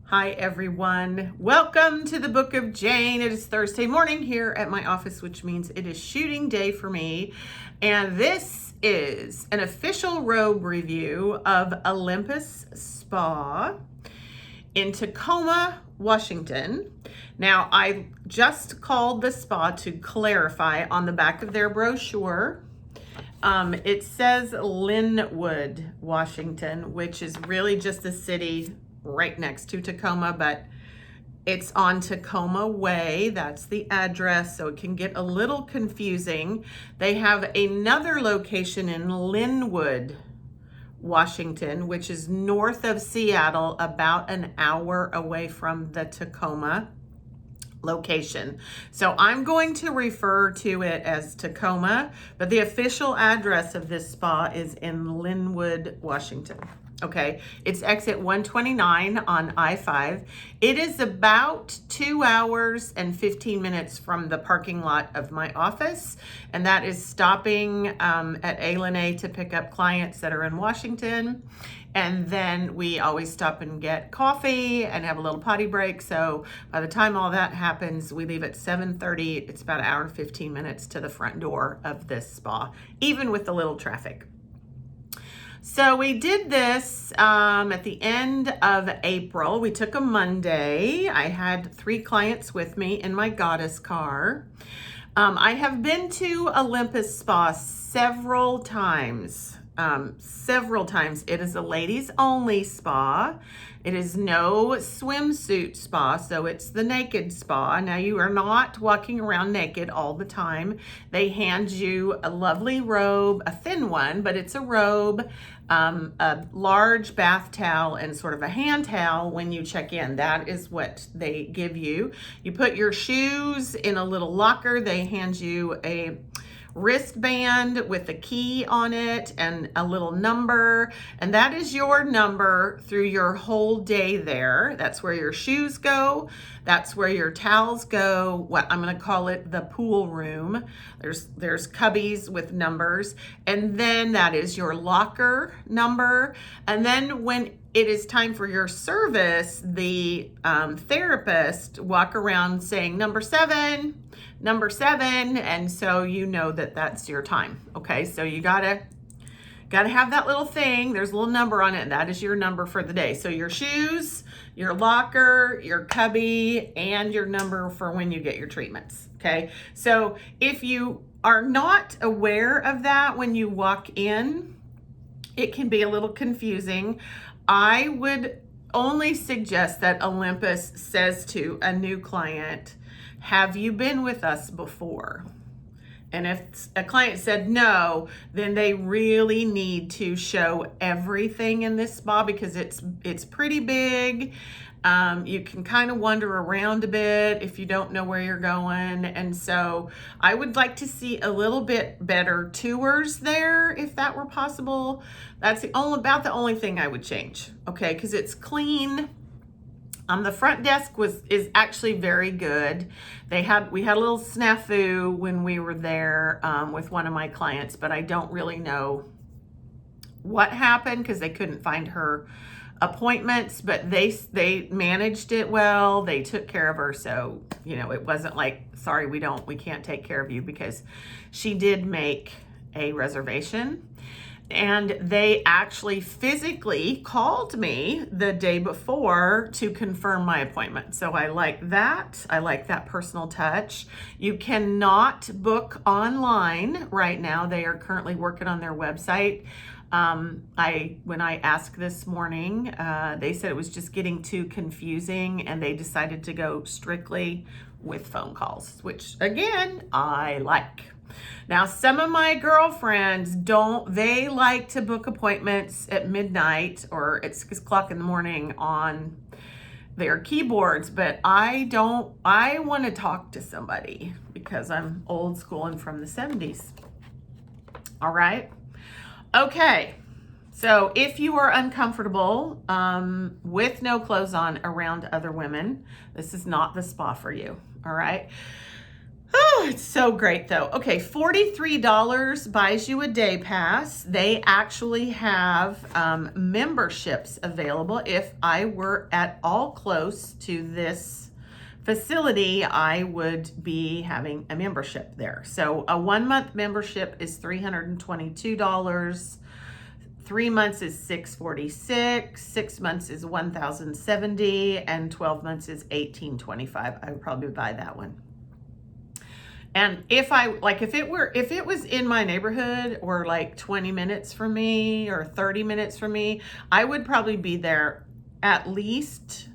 Hi everyone, welcome to the Book of Jane. It is Thursday morning here at my office, which means it is shooting day for me. And this is an official robe review of Olympus Spa in Tacoma, Washington. Now, I just called the spa to clarify on the back of their brochure. It says Linwood, Washington, which is really just the city right next to Tacoma, but it's on Tacoma Way. That's the address, so it can get a little confusing. They have another location in Linwood, Washington, which is north of Seattle, about an hour away from the Tacoma location. So I'm going to refer to it as Tacoma, but the official address of this spa is in Linwood, Washington. Okay, it's exit 129 on I-5. It is about 2 hours and 15 minutes from the parking lot of my office, and that is stopping at A to pick up clients that are in Washington. And then we always stop and get coffee and have a little potty break. So by the time all that happens, we leave at 7:30. It's about an hour and 15 minutes to the front door of this spa, even with the little traffic. So we did this at the end of April. We took a Monday. I had 3 clients with me in my goddess car. I have been to Olympus Spa several times. It is a ladies only spa. It is no swimsuit spa, so it's the naked spa. Now, you are not walking around naked all the time. They hand you a lovely robe, a thin one, but it's a robe, a large bath towel, and sort of a hand towel when you check in. That is what they give you. You put your shoes in a little locker. They hand you a wristband with a key on it and a little number, and that is your number through your whole day there. That's where your shoes go. That's where your towels go. What I'm going to call it, the pool room. There's cubbies with numbers, and then that is your locker number. And then when it is time for your service, the therapist walk around saying number seven, and so you know that that's your time. Okay, so you gotta have that little thing. There's a little number on it, and that is your number for the day. So your shoes, your locker, your cubby, and your number for when you get your treatments. Okay, so if you are not aware of that when you walk in, it can be a little confusing. I would only suggest that Olympus says to a new client, have you been with us before? And if a client said no, then they really need to show everything in this spa because it's pretty big. You can kind of wander around a bit if you don't know where you're going. And so I would like to see a little bit better tours there if that were possible. That's about the only thing I would change. Okay, because it's clean. The front desk is actually very good. We had a little snafu when we were there with one of my clients, but I don't really know what happened because they couldn't find her appointments, but they managed it well. They took care of her, so it wasn't like, sorry, we can't take care of you, because she did make a reservation. And they actually physically called me the day before to confirm my appointment. So I like that. I like that personal touch. You cannot book online right now. They are currently working on their website. When I asked this morning, they said it was just getting too confusing, and they decided to go strictly with phone calls, which again, I like. Now, some of my girlfriends they like to book appointments at midnight or at 6 o'clock in the morning on their keyboards, but I don't. I want to talk to somebody because I'm old school and from the 70s. All right. Okay. So if you are uncomfortable with no clothes on around other women, this is not the spa for you. All right. Oh, it's so great though. Okay, $43 buys you a day pass. They actually have memberships available. If I were at all close to this facility, I would be having a membership there. So a 1-month membership is $322. 3 months is $646, 6 months is $1,070, and 12 months is $1,825. I would probably buy that one. And if it was in my neighborhood or like 20 minutes from me or 30 minutes from me, I would probably be there at least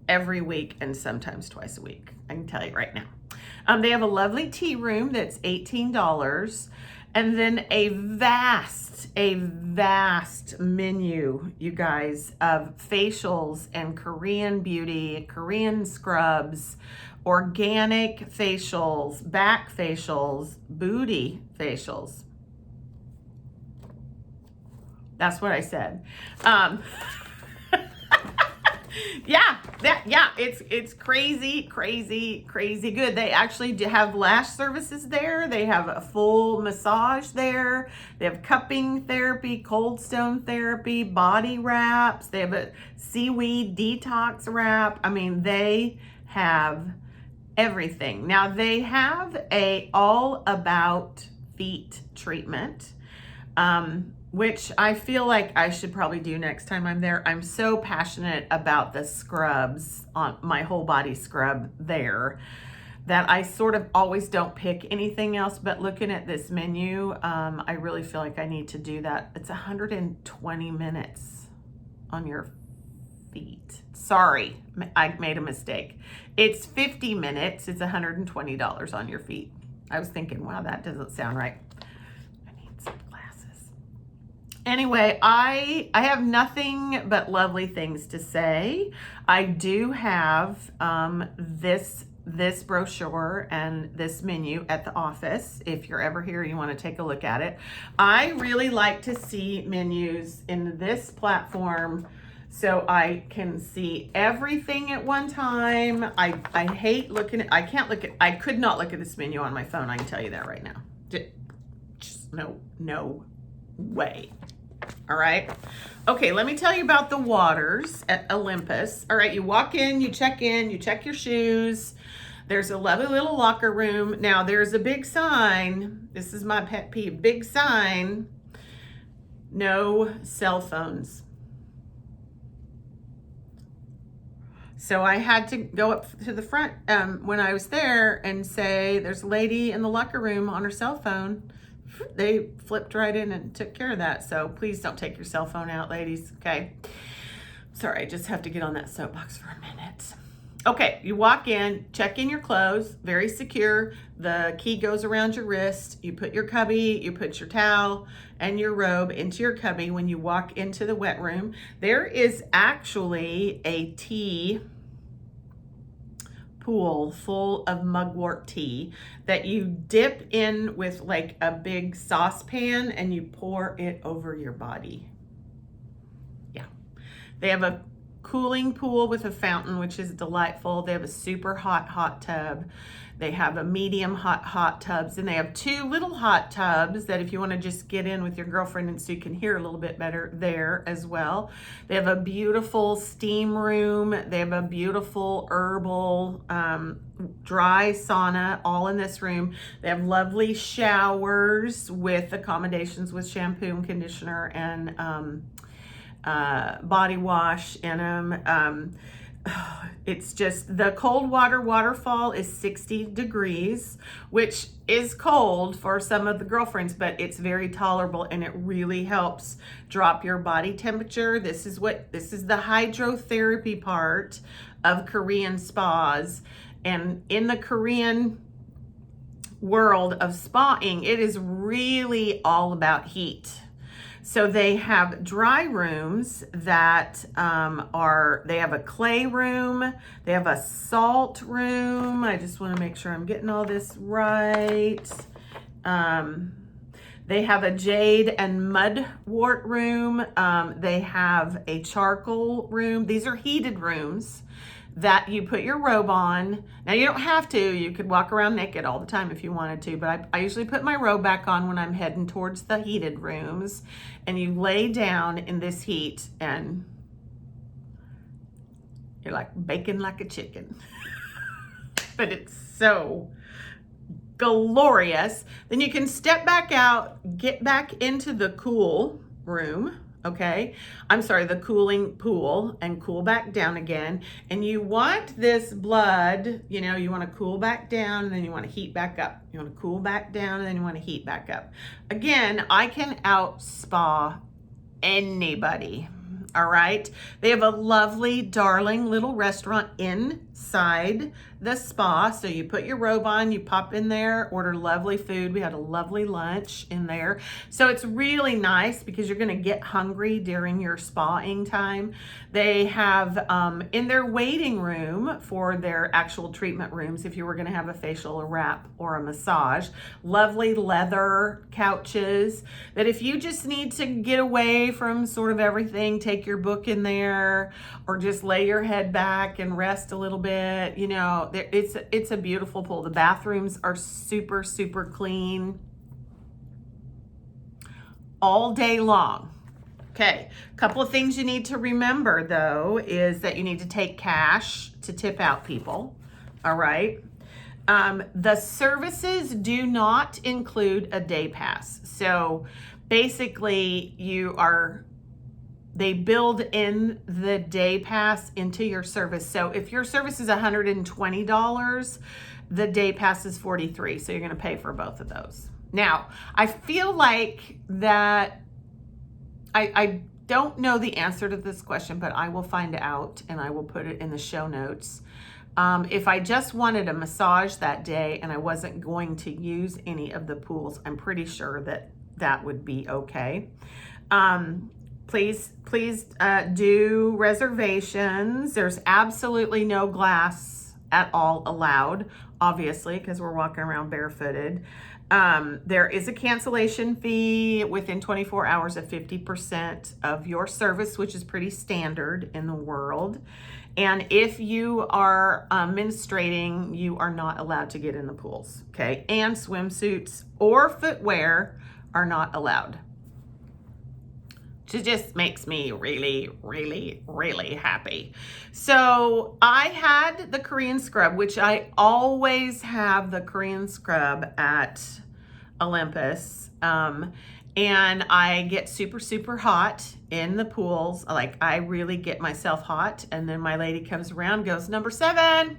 every week and sometimes twice a week. I can tell you right now. They have a lovely tea room that's $18, and then a vast menu, you guys, of facials and Korean beauty, Korean scrubs, organic facials, back facials, booty facials. That's what I said. It's crazy good. They actually do have lash services there. They have a full massage there. They have cupping therapy, cold stone therapy, body wraps. They have a seaweed detox wrap. I mean, they have everything. Now they have a all about feet treatment, which I feel like I should probably do next time I'm there. I'm so passionate about the scrubs, on my whole body scrub there, that I sort of always don't pick anything else. But looking at this menu, I really feel like I need to do that. It's 120 minutes on your feet. Sorry, I made a mistake. It's 50 minutes. It's $120 on your feet. I was thinking, wow, that doesn't sound right. I need some glasses. Anyway, I have nothing but lovely things to say. I do have this brochure and this menu at the office. If you're ever here, you want to take a look at it. I really like to see menus in this platform so I can see everything at one time. I hate looking at, I could not look at this menu on my phone. I can tell you that right now. Just no way. All right. Okay, let me tell you about the waters at Olympus. All right, you walk in, you check your shoes. There's a lovely little locker room. Now there's a big sign. This is my pet peeve. Big sign. No cell phones. So I had to go up to the front when I was there and say, there's a lady in the locker room on her cell phone. They flipped right in and took care of that. So please don't take your cell phone out, ladies. Okay. Sorry, I just have to get on that soapbox for a minute. Okay, you walk in, check in your clothes, very secure. The key goes around your wrist. You put your cubby, you put your towel and your robe into your cubby when you walk into the wet room. There is actually a tea pool full of mugwort tea that you dip in with like a big saucepan and you pour it over your body. Yeah. They have a cooling pool with a fountain, which is delightful. They have a super hot tub. They have a medium hot tubs, and they have 2 little hot tubs that if you want to just get in with your girlfriend and so you can hear a little bit better there as well. They have a beautiful steam room. They have a beautiful herbal dry sauna all in this room. They have lovely showers with accommodations with shampoo and conditioner and body wash in them. It's just, the cold water waterfall is 60 degrees, which is cold for some of the girlfriends, but it's very tolerable and it really helps drop your body temperature. This is the hydrotherapy part of Korean spas. And in the Korean world of spaing, it is really all about heat. So they have dry rooms that they have a clay room, they have a salt room. I just want to make sure I'm getting all this right. They have a jade and mudwort room. They have a charcoal room. These are heated rooms. that you put your robe on. Now you don't have to, you could walk around naked all the time if you wanted to, but I usually put my robe back on when I'm heading towards the heated rooms, and you lay down in this heat and you're like baking like a chicken. But it's so glorious. Then you can step back out, get back into the cool room, okay? I'm sorry, the cooling pool, and cool back down again. And you want this blood, you know, you want to cool back down, and then you want to heat back up. You want to cool back down, and then you want to heat back up. Again, I can out spa anybody. All right. They have a lovely, darling little restaurant inside the spa. So you put your robe on, you pop in there, order lovely food. We had a lovely lunch in there. So it's really nice because you're going to get hungry during your spa-ing time. They have in their waiting room for their actual treatment rooms, if you were going to have a facial, a wrap, or a massage, lovely leather couches that if you just need to get away from sort of everything, take your book in there or just lay your head back and rest a little bit, you know, it's a beautiful pool. The bathrooms are super, super clean all day long. Okay, a couple of things you need to remember though is that you need to take cash to tip out people. All right. The services do not include a day pass. So basically they build in the day pass into your service. So if your service is $120, the day pass is $43. So you're going to pay for both of those. Now, I feel like that I don't know the answer to this question, but I will find out and I will put it in the show notes. If I just wanted a massage that day and I wasn't going to use any of the pools, I'm pretty sure that would be okay. Please do reservations. There's absolutely no glass at all allowed, obviously, because we're walking around barefooted. There is a cancellation fee within 24 hours of 50% of your service, which is pretty standard in the world. And if you are menstruating, you are not allowed to get in the pools, okay? And swimsuits or footwear are not allowed. It just makes me really, really, really happy. So I had the Korean scrub, which I always have the Korean scrub at Olympus. And I get super, super hot in the pools. Like I really get myself hot. And then my lady comes around, goes, "Number 7.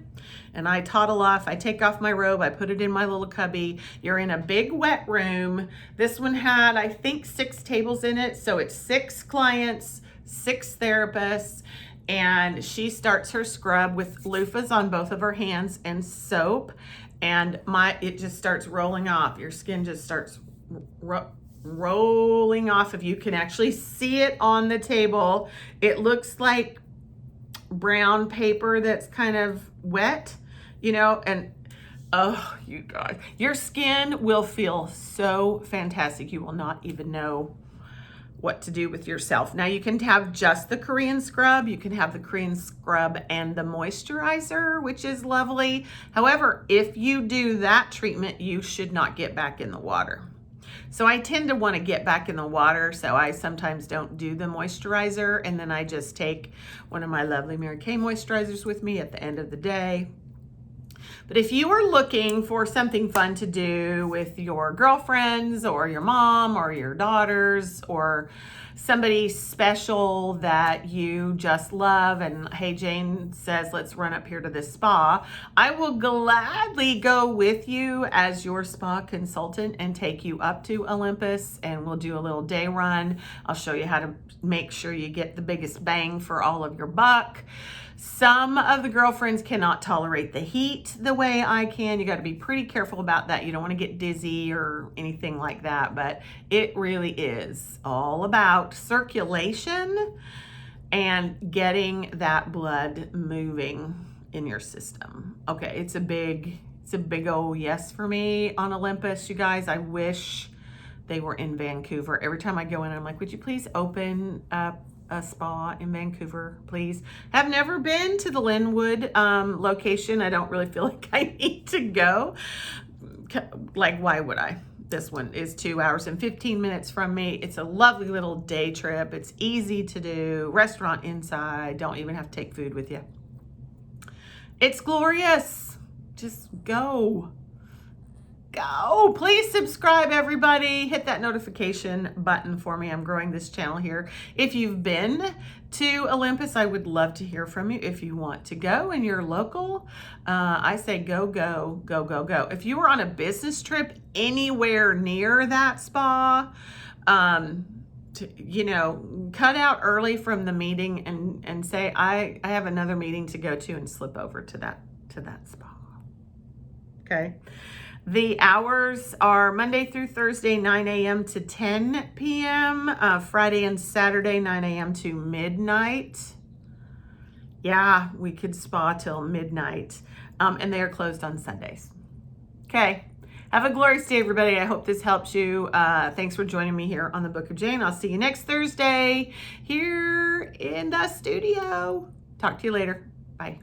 And I toddle off. I take off my robe. I put it in my little cubby. You're in a big wet room. This one had, I think, 6 tables in it. So it's 6 clients, 6 therapists. And she starts her scrub with loofahs on both of her hands and soap. And it just starts rolling off. Your skin just starts rolling off. If you can actually see it on the table, it looks like brown paper that's kind of wet, you know, and oh, you guys, your skin will feel so fantastic. You will not even know what to do with yourself. Now you can have just the Korean scrub. You can have the Korean scrub and the moisturizer, which is lovely. However, if you do that treatment, you should not get back in the water. So I tend to want to get back in the water, so I sometimes don't do the moisturizer, and then I just take one of my lovely Mary Kay moisturizers with me at the end of the day. But if you are looking for something fun to do with your girlfriends or your mom or your daughters or somebody special that you just love, and hey, Jane says, let's run up here to this spa, I will gladly go with you as your spa consultant and take you up to Olympus, and we'll do a little day run. I'll show you how to make sure you get the biggest bang for all of your buck. Some of the girlfriends cannot tolerate the heat the way I can. You got to be pretty careful about that. You don't want to get dizzy or anything like that, but it really is all about circulation and getting that blood moving in your system. Okay, it's a big old yes for me on Olympus, you guys. I wish they were in Vancouver. Every time I go in, I'm like, would you please open up a spa in Vancouver, please. Have never been to the Linwood location. I don't really feel like I need to go. Like, why would I? This one is 2 hours and 15 minutes from me. It's a lovely little day trip. It's easy to do. Restaurant inside. Don't even have to take food with you. It's glorious. Just go. Go. Please subscribe, everybody. Hit that notification button for me. I'm growing this channel here. If you've been to Olympus, I would love to hear from you. If you want to go and you're local, I say go, go, go, go, go. If you were on a business trip anywhere near that spa, you know, cut out early from the meeting and say, I have another meeting to go to, and slip over to that spa. Okay. The hours are Monday through Thursday, 9 a.m. to 10 p.m., Friday and Saturday, 9 a.m. to midnight. Yeah, we could spa till midnight. And they are closed on Sundays. Okay. Have a glorious day, everybody. I hope this helps you. Thanks for joining me here on the Book of Jane. I'll see you next Thursday here in the studio. Talk to you later. Bye.